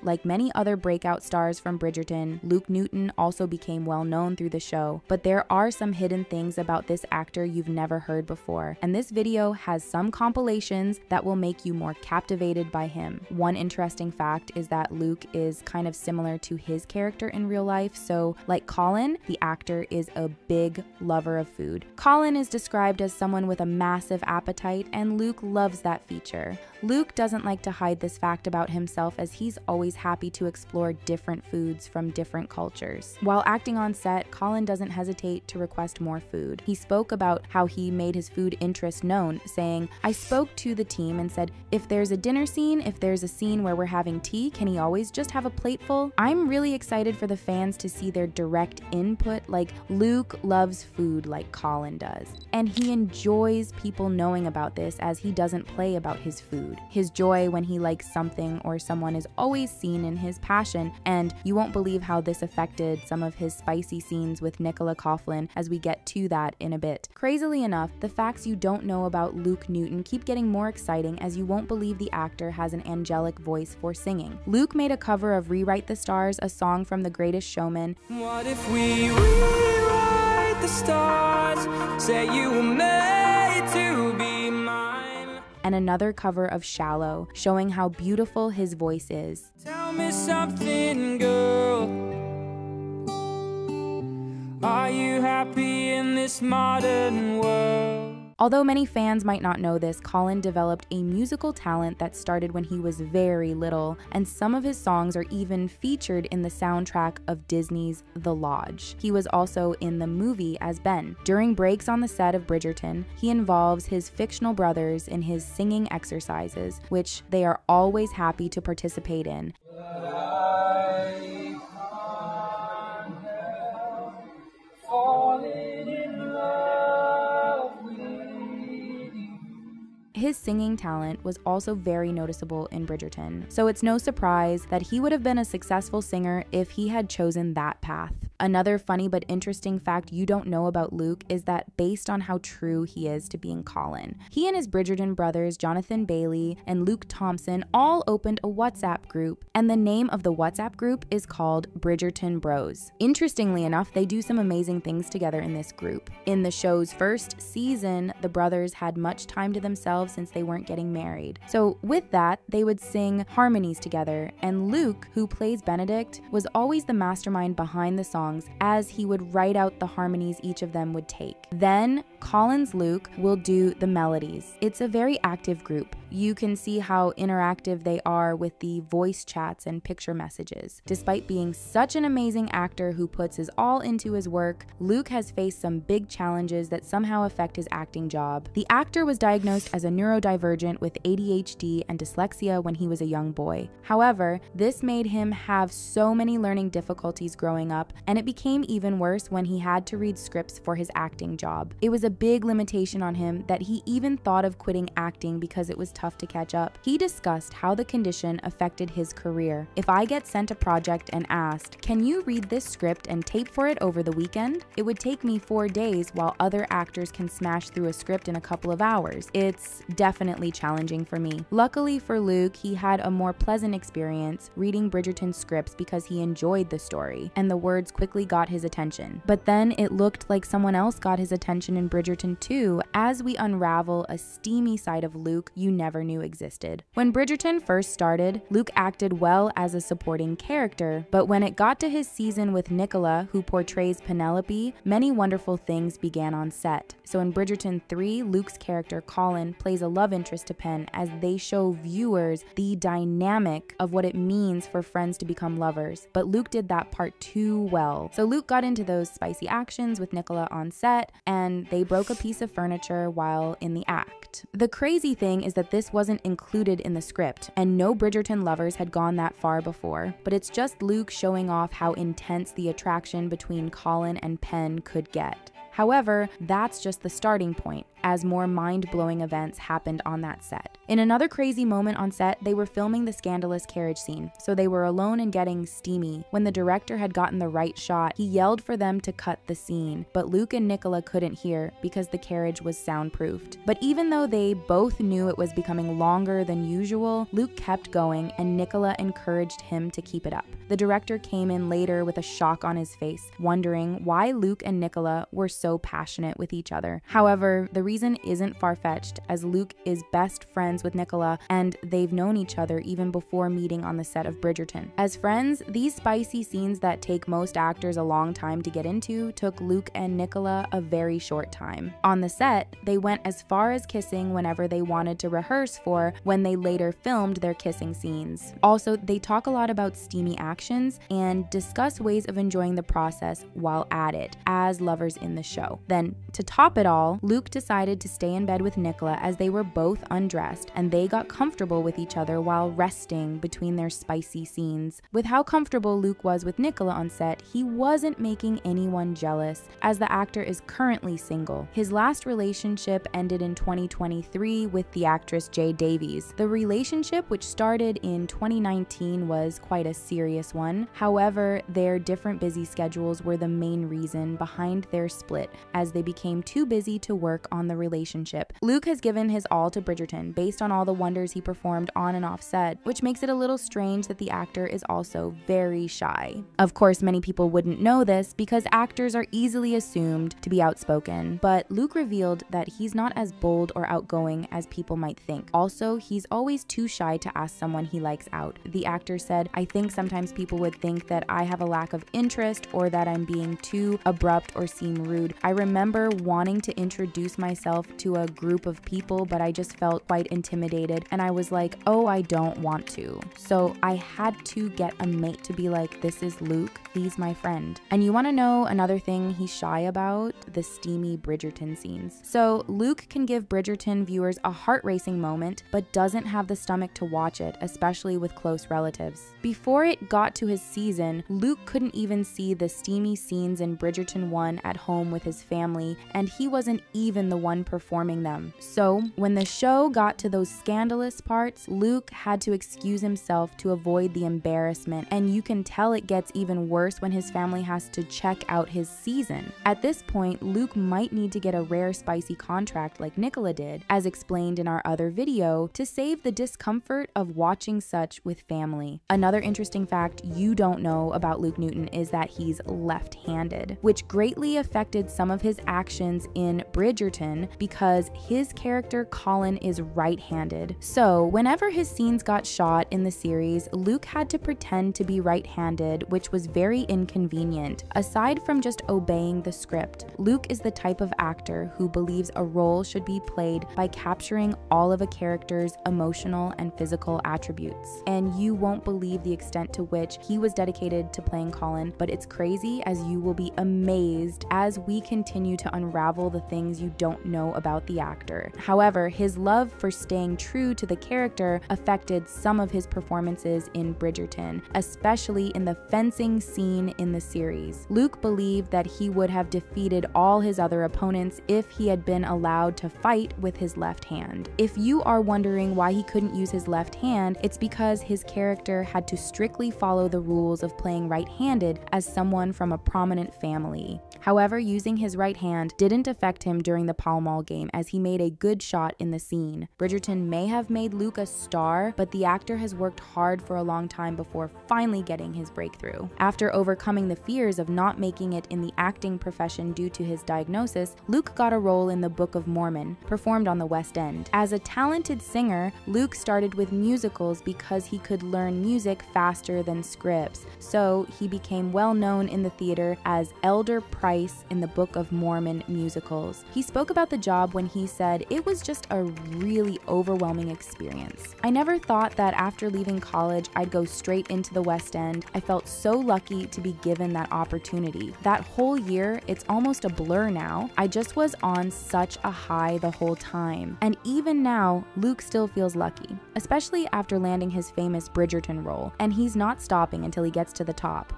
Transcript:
Like many other breakout stars from Bridgerton, Luke Newton also became well known through the show, but there are some hidden things about this actor you've never heard before, and this video has some compilations that will make you more captivated by him. One interesting fact is that Luke is kind of similar to his character in real life, so like Colin, the actor is a big lover of food. Colin is described as someone with a massive appetite, and Luke loves that feature. Luke doesn't like to hide this fact about himself, as he's always happy to explore different foods from different cultures. While acting on set, Colin doesn't hesitate to request more food. He spoke about how he made his food interest known, saying, "I spoke to the team and said, if there's a dinner scene, if there's a scene where we're having tea, can he always just have a plateful?" I'm really excited for the fans to see their direct input. Like, Luke loves food like Colin does, and he enjoys people knowing about this, as he doesn't play about his food. His joy when he likes something or someone is always seen in his passion, and you won't believe how this affected some of his spicy scenes with Nicola, as we get to that in a bit. Crazily enough, the facts you don't know about Luke Newton keep getting more exciting, as you won't believe the actor has an angelic voice for singing. Luke made a cover of Rewrite the Stars, a song from The Greatest Showman. What if we rewrite the stars, say you were made to be mine? And another cover of Shallow, showing how beautiful his voice is. Tell me something, girl. Are you happy in this modern world? Although many fans might not know this, Colin developed a musical talent that started when he was very little, and some of his songs are even featured in the soundtrack of Disney's The Lodge. He was also in the movie as Ben. During breaks on the set of Bridgerton, he involves his fictional brothers in his singing exercises, which they are always happy to participate in. His singing talent was also very noticeable in Bridgerton, so it's no surprise that he would have been a successful singer if he had chosen that path. Another funny but interesting fact you don't know about Luke is that based on how true he is to being Colin, he and his Bridgerton brothers, Jonathan Bailey and Luke Thompson, all opened a WhatsApp group, and the name of the WhatsApp group is called Bridgerton Bros. Interestingly enough, they do some amazing things together in this group. In the show's first season, the brothers had much time to themselves since they weren't getting married. So with that, they would sing harmonies together, and Luke, who plays Benedict, was always the mastermind behind the songs, as he would write out the harmonies each of them would take. Then Colin's Luke will do the melodies. It's a very active group. You can see how interactive they are with the voice chats and picture messages. Despite being such an amazing actor who puts his all into his work, Luke has faced some big challenges that somehow affect his acting job. The actor was diagnosed as a neurodivergent with ADHD and dyslexia when he was a young boy. However, this made him have so many learning difficulties growing up, and it became even worse when he had to read scripts for his acting job. It was a big limitation on him that he even thought of quitting acting because it was tough to catch up. He discussed how the condition affected his career. "If I get sent a project and asked, 'Can you read this script and tape for it over the weekend?' It would take me 4 days, while other actors can smash through a script in a couple of hours. It's definitely challenging for me." Luckily for Luke, he had a more pleasant experience reading Bridgerton scripts because he enjoyed the story, and the words quickly got his attention. But then it looked like someone else got his attention in Bridgerton too, as we unravel a steamy side of Luke you never knew existed. When Bridgerton first started, Luke acted well as a supporting character, but when it got to his season with Nicola, who portrays Penelope, many wonderful things began on set. So in Bridgerton 3, Luke's character Colin plays a love interest to Pen, as they show viewers the dynamic of what it means for friends to become lovers, but Luke did that part too well. So Luke got into those spicy actions with Nicola on set, and they broke a piece of furniture while in the act. The crazy thing is that this wasn't included in the script, and no Bridgerton lovers had gone that far before, but it's just Luke showing off how intense the attraction between Colin and Pen could get. However, that's just the starting point. as more mind-blowing events happened on that set. In another crazy moment on set, they were filming the scandalous carriage scene, so they were alone and getting steamy. When the director had gotten the right shot, he yelled for them to cut the scene, but Luke and Nicola couldn't hear because the carriage was soundproofed. But even though they both knew it was becoming longer than usual, Luke kept going and Nicola encouraged him to keep it up. The director came in later with a shock on his face, wondering why Luke and Nicola were so passionate with each other. However, the reason isn't far-fetched, as Luke is best friends with Nicola and they've known each other even before meeting on the set of Bridgerton. As friends, these spicy scenes that take most actors a long time to get into took Luke and Nicola a very short time. On the set, they went as far as kissing whenever they wanted to rehearse for when they later filmed their kissing scenes. Also, they talk a lot about steamy actions and discuss ways of enjoying the process while at it, as lovers in the show. Then, to top it all, Luke decided to stay in bed with Nicola as they were both undressed, and they got comfortable with each other while resting between their spicy scenes. With how comfortable Luke was with Nicola on set, he wasn't making anyone jealous, as the actor is currently single. His last relationship ended in 2023 with the actress Jay Davies. The relationship, which started in 2019, was quite a serious one. However, their different busy schedules were the main reason behind their split, as they became too busy to work on the relationship. Luke has given his all to Bridgerton based on all the wonders he performed on and off set, which makes it a little strange that the actor is also very shy. Of course, many people wouldn't know this because actors are easily assumed to be outspoken, but Luke revealed that he's not as bold or outgoing as people might think. Also, he's always too shy to ask someone he likes out. The actor said, "I think sometimes people would think that I have a lack of interest or that I'm being too abrupt or seem rude. I remember wanting to introduce myself to a group of people, but I just felt quite intimidated and I was like, oh, I don't want to. So I had to get a mate to be like, this is Luke, he's my friend." And you want to know another thing he's shy about? The steamy Bridgerton scenes. So Luke can give Bridgerton viewers a heart-racing moment, but doesn't have the stomach to watch it, especially with close relatives. Before it got to his season, Luke couldn't even see the steamy scenes in Bridgerton 1 at home with his family, and he wasn't even the one performing them. So when the show got to those scandalous parts, Luke had to excuse himself to avoid the embarrassment, and you can tell it gets even worse when his family has to check out his season. At this point, Luke might need to get a rare spicy contract like Nicola did, as explained in our other video, to save the discomfort of watching such with family. Another interesting fact you don't know about Luke Newton is that he's left-handed, which greatly affected some of his actions in Bridgerton because his character Colin is right-handed. So whenever his scenes got shot in the series, Luke had to pretend to be right-handed, which was very inconvenient. Aside from just obeying the script, Luke is the type of actor who believes a role should be played by capturing all of a character's emotional and physical attributes. And you won't believe the extent to which he was dedicated to playing Colin, but it's crazy, as you will be amazed as we continue to unravel the things you don't know about the actor. However, his love for staying true to the character affected some of his performances in Bridgerton, especially in the fencing scene in the series. Luke believed that he would have defeated all his other opponents if he had been allowed to fight with his left hand. If you are wondering why he couldn't use his left hand, it's because his character had to strictly follow the rules of playing right-handed as someone from a prominent family. However, using his right hand didn't affect him during the Pall Mall game, as he made a good shot in the scene. Bridgerton may have made Luke a star, but the actor has worked hard for a long time before finally getting his breakthrough. After overcoming the fears of not making it in the acting profession due to his diagnosis, Luke got a role in the Book of Mormon, performed on the West End. As a talented singer, Luke started with musicals because he could learn music faster than scripts, so he became well known in the theater as Elder Price in the Book of Mormon musicals. He spoke about the job when he said, "It was just a really overwhelming experience. I never thought that after leaving college I'd go straight into the West End. I felt so lucky to be given that opportunity. That whole year, it's almost a blur now. I just was on such a high the whole time." And even now, Luke still feels lucky, especially after landing his famous Bridgerton role, and he's not stopping until he gets to the top.